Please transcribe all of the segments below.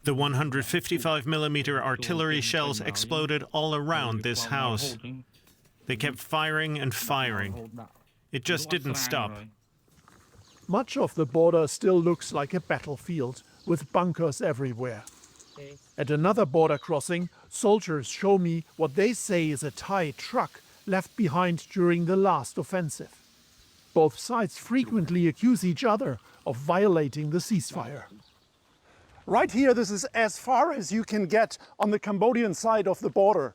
The 155mm artillery shells exploded all around this house. They kept firing and firing. It just didn't stop. Much of the border still looks like a battlefield, with bunkers everywhere. At another border crossing, soldiers show me what they say is a Thai truck left behind during the last offensive. Both sides frequently accuse each other of violating the ceasefire. Right here, this is as far as you can get on the Cambodian side of the border.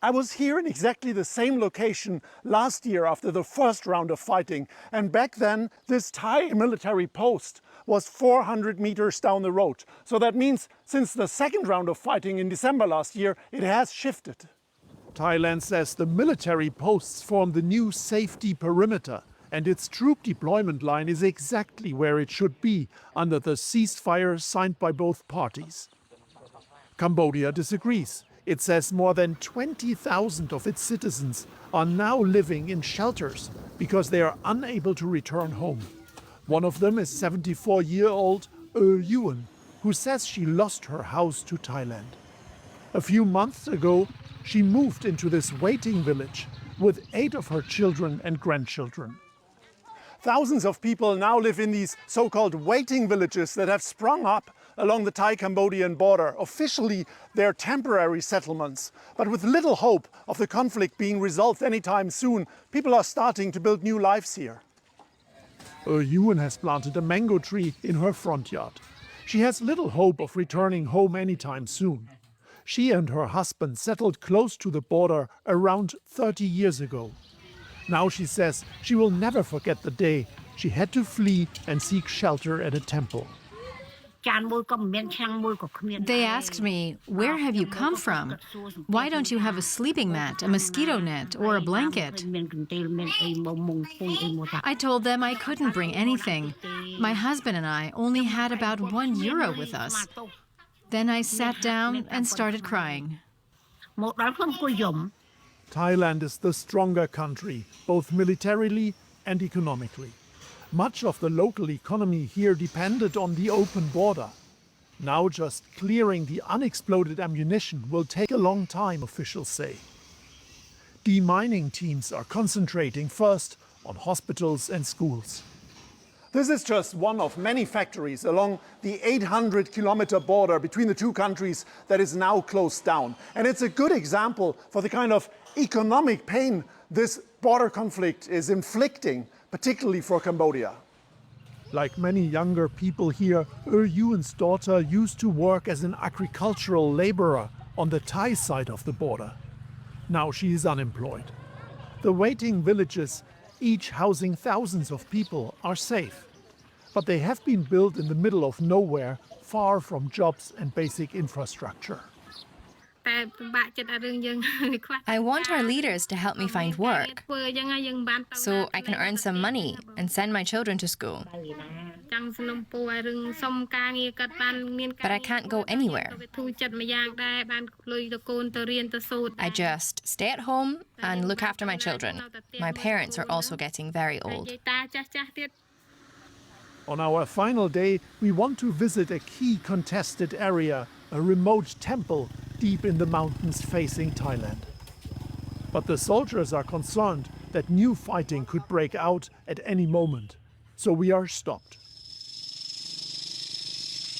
I was here in exactly the same location last year after the first round of fighting, and back then this Thai military post was 400 meters down the road. So that means since the second round of fighting in December last year, it has shifted. Thailand says the military posts form the new safety perimeter, and its troop deployment line is exactly where it should be under the ceasefire signed by both parties. Cambodia disagrees. It says more than 20,000 of its citizens are now living in shelters because they are unable to return home. One of them is 74-year-old Yuan, who says she lost her house to Thailand. A few months ago, she moved into this waiting village with 8 of her children and grandchildren. Thousands of people now live in these so-called waiting villages that have sprung up along the Thai-Cambodian border. Officially, they're temporary settlements, but with little hope of the conflict being resolved anytime soon, people are starting to build new lives here. Yuan has planted a mango tree in her front yard. She has little hope of returning home anytime soon. She and her husband settled close to the border around 30 years ago. Now she says she will never forget the day she had to flee and seek shelter at a temple. They asked me, "Where have you come from? Why don't you have a sleeping mat, a mosquito net, or a blanket?" I told them I couldn't bring anything. My husband and I only had about €1 with us. Then I sat down and started crying. Thailand is the stronger country, both militarily and economically. Much of the local economy here depended on the open border. Now just clearing the unexploded ammunition will take a long time, officials say. Demining teams are concentrating first on hospitals and schools. This is just one of many factories along the 800-kilometer border between the two countries that is now closed down. And it's a good example for the kind of economic pain this border conflict is inflicting, particularly for Cambodia. Like many younger people here, Yuan's daughter used to work as an agricultural laborer on the Thai side of the border. Now she is unemployed. The waiting villages, each housing thousands of people, are safe. But they have been built in the middle of nowhere, far from jobs and basic infrastructure. I want our leaders to help me find work so I can earn some money and send my children to school. But I can't go anywhere. I just stay at home and look after my children. My parents are also getting very old. On our final day, we want to visit a key contested area, a remote temple deep in the mountains facing Thailand. But the soldiers are concerned that new fighting could break out at any moment, so we are stopped.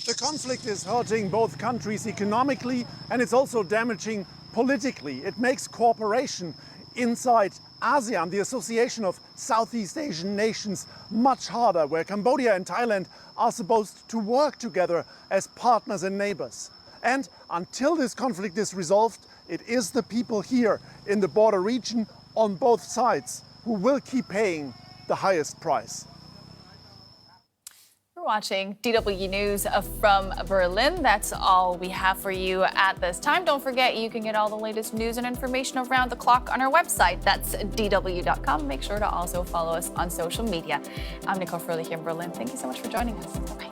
The conflict is hurting both countries economically, and it's also damaging politically. It makes cooperation inside ASEAN, the Association of Southeast Asian Nations, much harder, where Cambodia and Thailand are supposed to work together as partners and neighbors. And until this conflict is resolved, it is the people here in the border region on both sides who will keep paying the highest price. We're watching DW News from Berlin. That's all we have for you at this time. Don't forget, you can get all the latest news and information around the clock on our website. That's dw.com. Make sure to also follow us on social media. I'm Nicole Furley here in Berlin. Thank you so much for joining us. Bye-bye.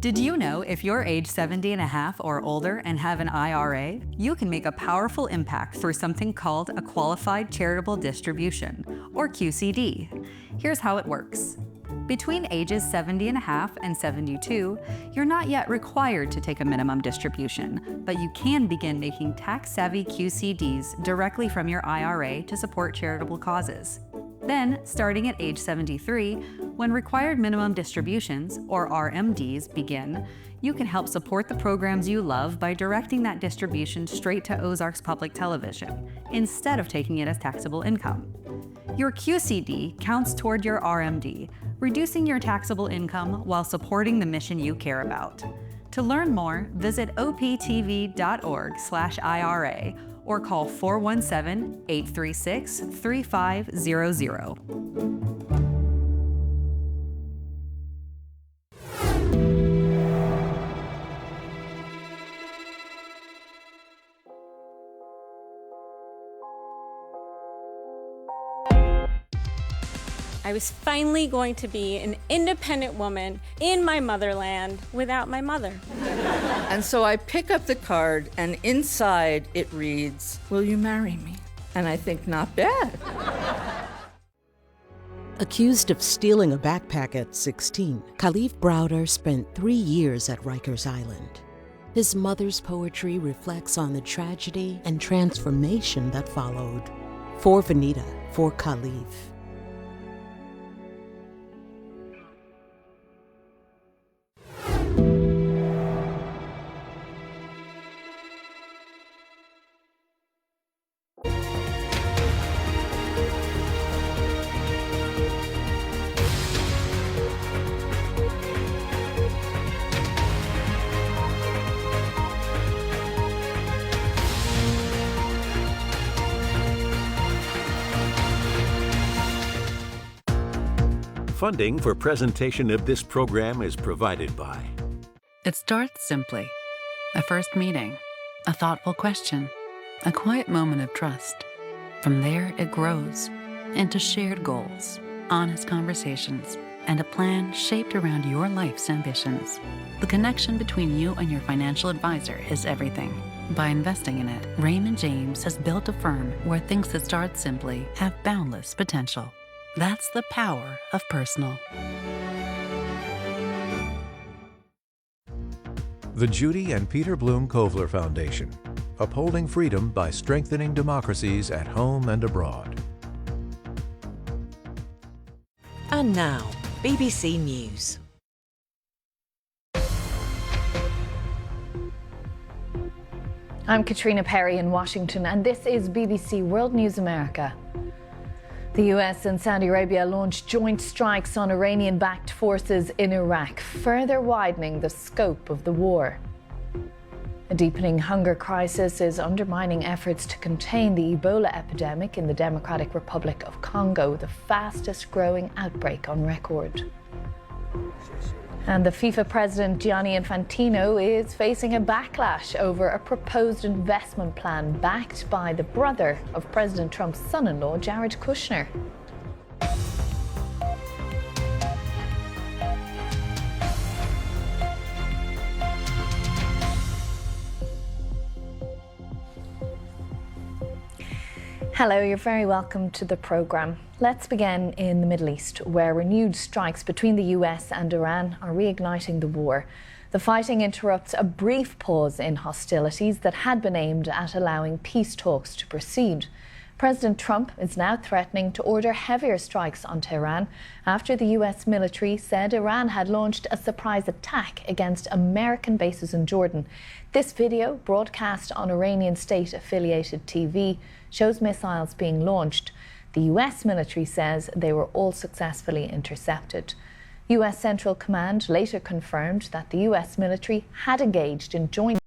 Did you know if you're age 70 and a half or older and have an IRA, you can make a powerful impact through something called a Qualified Charitable Distribution, or QCD. Here's how it works. Between ages 70 and a half and 72, you're not yet required to take a minimum distribution, but you can begin making tax-savvy QCDs directly from your IRA to support charitable causes. Then, starting at age 73, when required minimum distributions, or RMDs, begin, you can help support the programs you love by directing that distribution straight to Ozarks Public Television, instead of taking it as taxable income. Your QCD counts toward your RMD, reducing your taxable income while supporting the mission you care about. To learn more, visit optv.org/IRA or call 417-836-3500. I was finally going to be an independent woman in my motherland without my mother. And so I pick up the card, and inside it reads, "Will you marry me?" And I think, not bad. Accused of stealing a backpack at 16, Khalif Browder spent 3 years at Rikers Island. His mother's poetry reflects on the tragedy and transformation that followed. For Vanita, for Khalif. Funding for presentation of this program is provided by... It starts simply. A first meeting, a thoughtful question, a quiet moment of trust. From there, it grows into shared goals, honest conversations, and a plan shaped around your life's ambitions. The connection between you and your financial advisor is everything. By investing in it, Raymond James has built a firm where things that start simply have boundless potential. That's the power of personal. The Judy and Peter Bloom Kovler Foundation, upholding freedom by strengthening democracies at home and abroad. And now, BBC News. I'm Katrina Perry in Washington, and this is BBC World News America. The US and Saudi Arabia launched joint strikes on Iranian-backed forces in Iraq, further widening the scope of the war. A deepening hunger crisis is undermining efforts to contain the Ebola epidemic in the Democratic Republic of Congo, the fastest-growing outbreak on record. And the FIFA president Gianni Infantino is facing a backlash over a proposed investment plan backed by the brother of President Trump's son-in-law, Jared Kushner. Hello, you're very welcome to the programme. Let's begin in the Middle East, where renewed strikes between the US and Iran are reigniting the war. The fighting interrupts a brief pause in hostilities that had been aimed at allowing peace talks to proceed. President Trump is now threatening to order heavier strikes on Tehran after the US military said Iran had launched a surprise attack against American bases in Jordan. This video, broadcast on Iranian state-affiliated TV, shows missiles being launched. The US military says they were all successfully intercepted. US Central Command later confirmed that the US military had engaged in joint